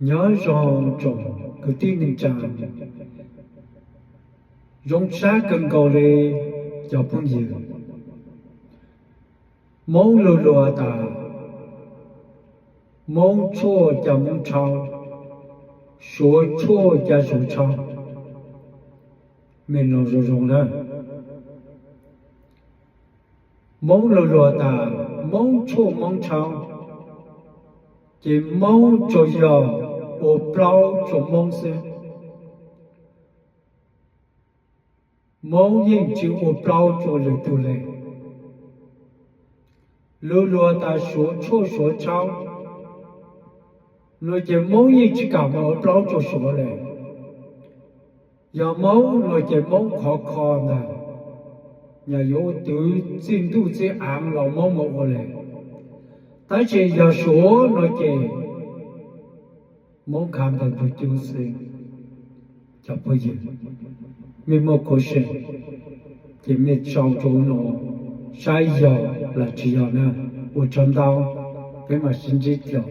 nhớ rong trồng cứ tin nên chàng dùng xa cần cầu lê cho phong dự mong lùa lùa ta mong chua cho mong trao số chua cho số trao mình nó rồi rồi đó mong lùa lùa ta mong chua mong trao chỉ mong cho giờ ở bao cho mong sẽ mong yên chịu ở bao cho lời tu lệ lúa lúa ta số chua số trao rồi chỉ mong yên chỉ cảm ở bao cho số lệ giờ mong rồi chỉ mong khó khó nè nhà yếu tự xin tu chỉ ám lòng mong một lệ tại chỉ giờ số rồi chỉ mong cảm thấy được tiêu sinh cho bây giờ mình một câu chuyện thì mình trong chỗ nó sai giờ là chỉ giờ nè, 我知道，别嘛心机了。